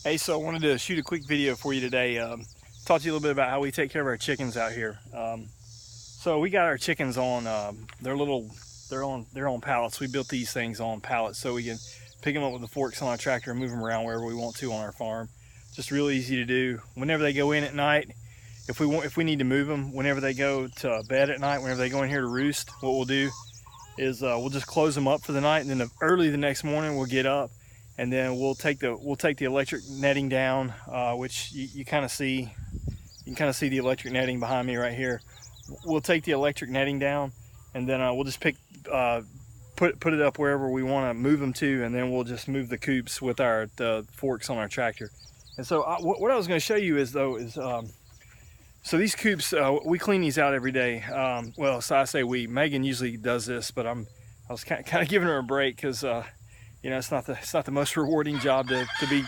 Hey, so I wanted to shoot a quick video for you today. Talk to you a little bit about how we take care of our chickens out here. So we got our chickens on they're on pallets. We built these things on pallets so we can pick them up with the forks on our tractor and move them around wherever we want to on our farm. Just real easy to do. Whenever they go in at night, if we need to move them, whenever they go to bed at night, whenever they go in here to roost, what we'll do is we'll just close them up for the night, and then early the next morning we'll get up, and then we'll take the electric netting down, which you kind of see. You can kind of see the electric netting behind me right here. We'll take the electric netting down, and then we'll just put it up wherever we want to move them to, and then we'll just move the coops with the forks on our tractor. And so what I was going to show you is so these coops, we clean these out every day. Well, so I say we. Megan usually does this, but I was kind of giving her a break because you know, it's not the most rewarding job to be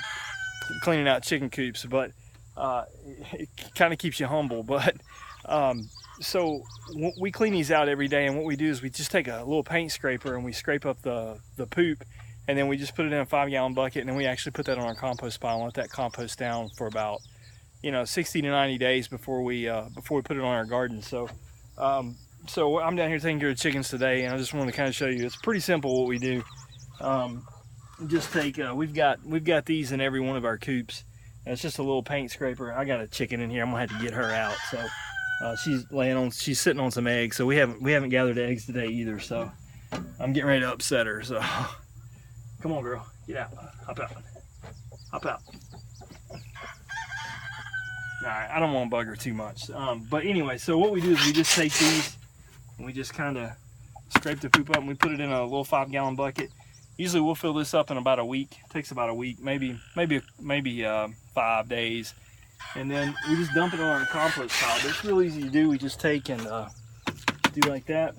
cleaning out chicken coops, but it kind of keeps you humble. But so we clean these out every day, and what we do is we just take a little paint scraper and we scrape up the poop, and then we just put it in a 5-gallon bucket, and then we actually put that on our compost pile and let that compost down for about 60 to 90 days before we put it on our garden. So so I'm down here taking care of chickens today, and I just wanted to kind of show you. It's pretty simple what we do. Just take we've got these in every one of our coops, and it's just a little paint scraper. I got a chicken in here. I'm gonna have to get her out. So she's sitting on some eggs. So we haven't gathered eggs today either. So I'm getting ready to upset her. So come on, girl, get out, hop out, hop out. All right, I don't want to bug her too much. But anyway, so what we do is we just take these and we just kind of scrape the poop up, and we put it in a little 5-gallon bucket. Usually we'll fill this up in about a week. It takes about a week, maybe 5 days. And then we just dump it on our compost pile. But it's real easy to do. We just take and do like that.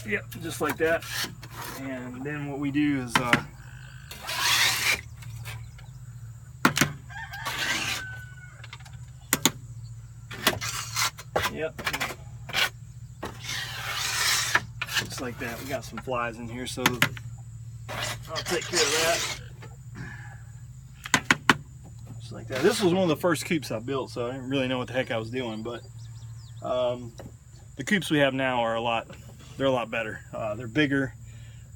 Yep, just like that. And then what we do is yep, just like that. We got some flies in here, so I'll take care of that. Just like that. This was one of the first coops I built, so I didn't really know what the heck I was doing, but the coops we have now are a lot better. They're bigger.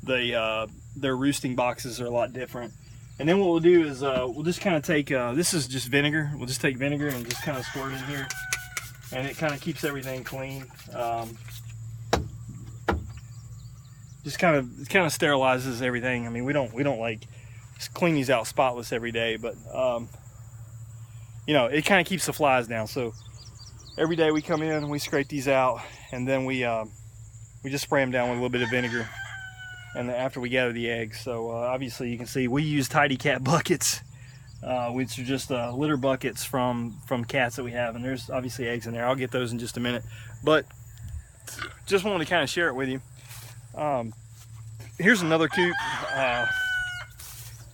Their roosting boxes are a lot different. And then what we'll do is we'll just kind of take, this is just vinegar. We'll just take vinegar and just kind of squirt in here, and it kind of keeps everything clean. Just kind of sterilizes everything. I mean, we don't like clean these out spotless every day, but it kind of keeps the flies down. So every day we come in and we scrape these out, and then we just spray them down with a little bit of vinegar, and then after we gather the eggs. So obviously you can see we use Tidy Cat buckets, which are just litter buckets from cats that we have, and there's obviously eggs in there. I'll get those in just a minute, but just wanted to kind of share it with you. Here's another coop.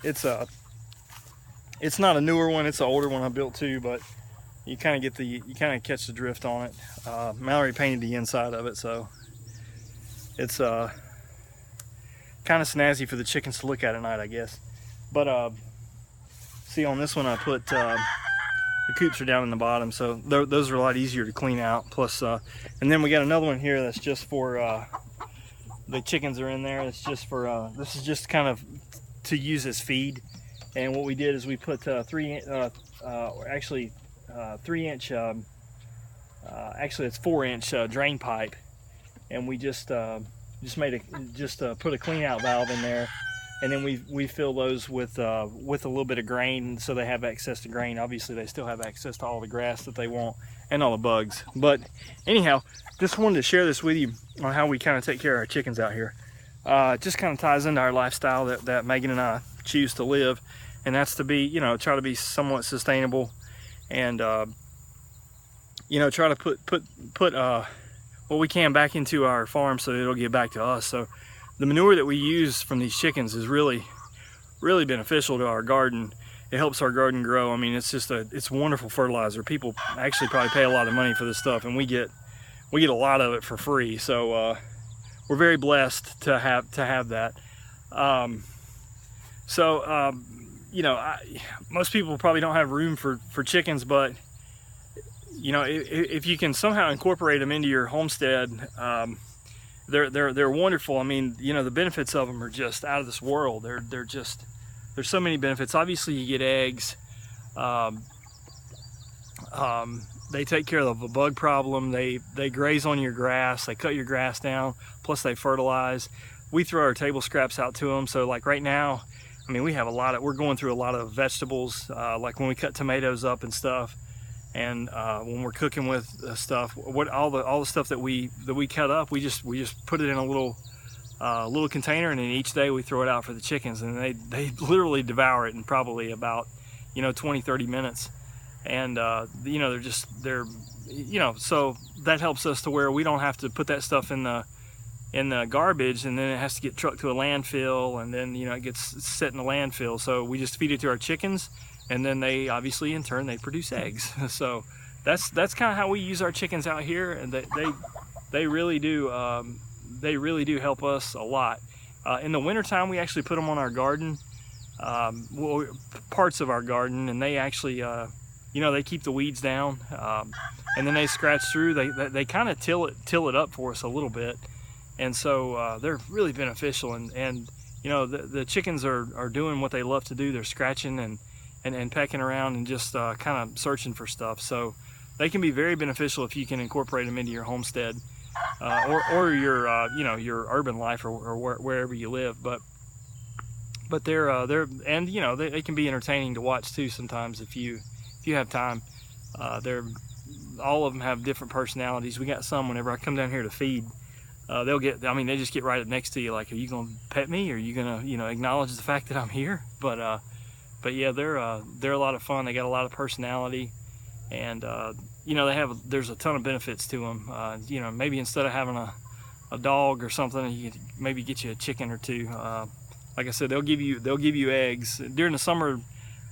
It's not a newer one, it's an older one I built too, but you kind of catch the drift on it. Mallory painted the inside of it, so it's kind of snazzy for the chickens to look at night, I guess. But see, on this one I put the coops are down in the bottom, so those are a lot easier to clean out. Plus, and then we got another one here that's just for the chickens are in there. It's just for this is just kind of to use as feed. And what we did is we put 3-inch, actually it's 4-inch drain pipe, and we just put a clean out valve in there, and then we fill those with a little bit of grain, so they have access to grain. Obviously they still have access to all the grass that they want and all the bugs. But anyhow, just wanted to share this with you on how we kind of take care of our chickens out here. It just kind of ties into our lifestyle that Megan and I choose to live, and that's to be, try to be somewhat sustainable, and try to put what we can back into our farm so that it'll get back to us. So the manure that we use from these chickens is really beneficial to our garden. It helps our garden grow. I mean, it's wonderful fertilizer. People actually probably pay a lot of money for this stuff, and we get a lot of it for free. So we're very blessed to have that. So, you know, most people probably don't have room for chickens, but you know, if you can somehow incorporate them into your homestead, they're wonderful. I mean, you know, the benefits of them are just out of this world. There's so many benefits. Obviously, you get eggs. They take care of the bug problem. They graze on your grass. They cut your grass down. Plus, they fertilize. We throw our table scraps out to them. So, like right now, I mean, we're going through a lot of vegetables. Like when we cut tomatoes up and stuff, and when we're cooking with stuff, all the stuff that we cut up, we just put it in a little container, and then each day we throw it out for the chickens, and they literally devour it in probably about 20-30 minutes. And you know, they're you know, so that helps us to where we don't have to put that stuff in the garbage, and then it has to get trucked to a landfill, and then it gets set in the landfill. So we just feed it to our chickens, and then they obviously in turn they produce eggs. So that's kind of how we use our chickens out here, and they really do help us a lot. In the wintertime, we actually put them on our garden, well, parts of our garden, and they actually they keep the weeds down, and then they scratch through. They kind of till it up for us a little bit, and so they're really beneficial. And the chickens are doing what they love to do. They're scratching and pecking around and just kind of searching for stuff. So they can be very beneficial if you can incorporate them into your homestead, or your your urban life, or wherever you live. But they're and they can be entertaining to watch too sometimes if you have time. All of them have different personalities. We got some, whenever I come down here to feed, they just get right up next to you, like, are you gonna pet me? Are you gonna acknowledge the fact that I'm here? But yeah, they're a lot of fun. They got a lot of personality, and there's a ton of benefits to them. Maybe instead of having a dog or something, you could maybe get you a chicken or two. Like I said, they'll give you eggs during the summer.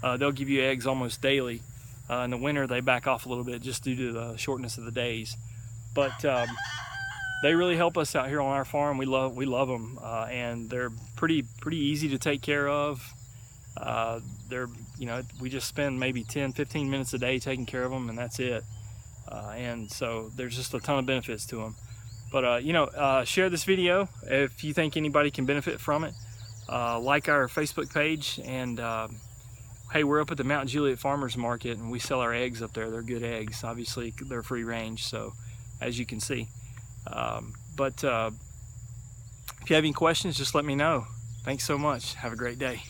They'll give you eggs almost daily. In the winter, they back off a little bit just due to the shortness of the days. But they really help us out here on our farm. We love them, and they're pretty easy to take care of. We just spend maybe 10-15 minutes a day taking care of them, and that's it. And so there's just a ton of benefits to them. But share this video if you think anybody can benefit from it. Like our Facebook page, and hey, we're up at the Mount Juliet Farmers Market, and we sell our eggs up there. They're good eggs. Obviously, they're free range, so as you can see. But if you have any questions, just let me know. Thanks so much. Have a great day.